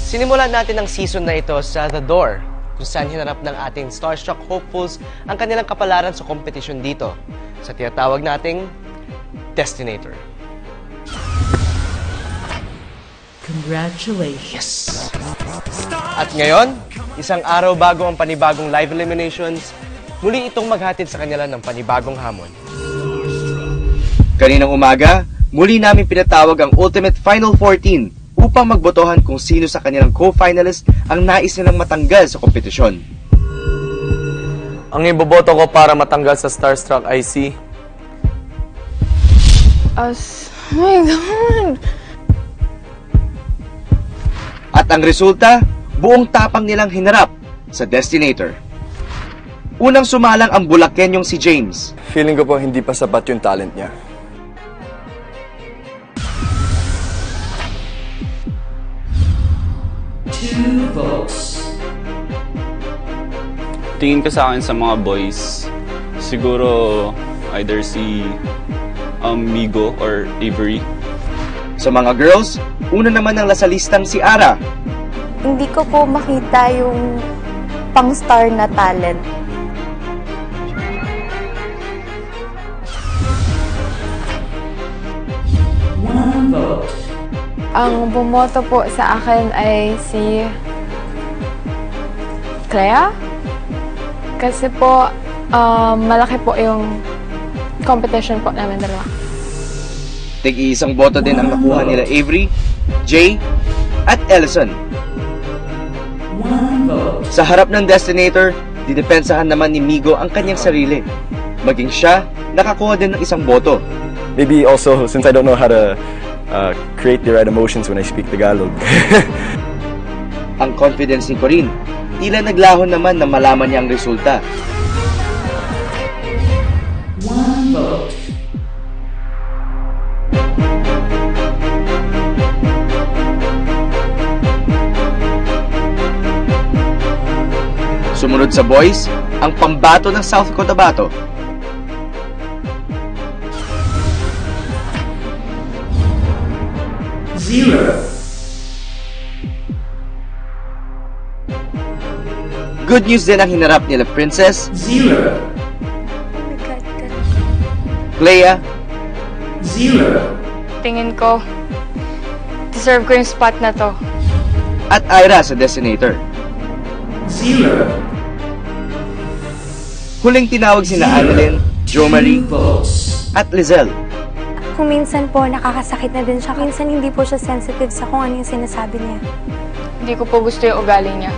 Sinimulan natin ang season na ito sa The Door, kung saan hinarap ng ating starstruck hopefuls ang kanilang kapalaran sa kompetisyon dito, sa tinatawag nating Destinator. Congratulations! Yes! At ngayon, isang araw bago ang panibagong live eliminations, muli itong maghatid sa kanila ng panibagong hamon. Kaninang umaga, muli namin pinatawag ang Ultimate Final 14 upang magbotohan kung sino sa kanilang co-finalist ang nais nilang matanggal sa kompetisyon. Ang iboboto ko para matanggal sa Starstruck ay si... Oh my God! At ang resulta, buong tapang nilang hinarap sa Destinator. Unang sumalang ang Bulakenyong si James. Feeling ko po hindi pa sapat yung talent niya. Tingin ko sa akin sa mga boys, siguro either si Migo or Avery. Sa mga girls, una naman ang lasalistang si Ara. Hindi ko po makita yung pang-star na talent. Ang bumoto po sa akin ay si Clea. Kasi po, malaki po yung competition po namin dalawa. Tig-iisang boto din ang nakuha nila Avery, Jay, at Ellison. Sa harap ng Destinator, didepensahan naman ni Migo ang kanyang sarili. Maging siya, nakakuha din ng isang boto. Maybe also, since I don't know how to create the right emotions when I speak Tagalog. Ang confidence ni Corinne, tila naglahon naman na malaman niya ang resulta. Sumunod sa boys, ang pambato ng South Cotabato. Good news din ang hinarap nila Princess, Clea, Tingin ko, deserve ko yung spot na to. at Ira sa Destinator. Huling tinawag sina Annalyn, Jo Marie, at Lizelle. Kung minsan po nakakasakit na din siya, minsan hindi po siya sensitive sa kung ano yung sinasabi niya. Hindi ko po gusto yung ugali niya.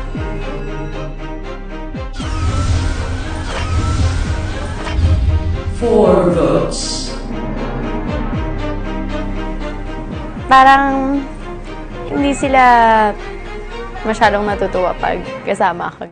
Parang hindi sila masyadong natutuwa pag kasama ako.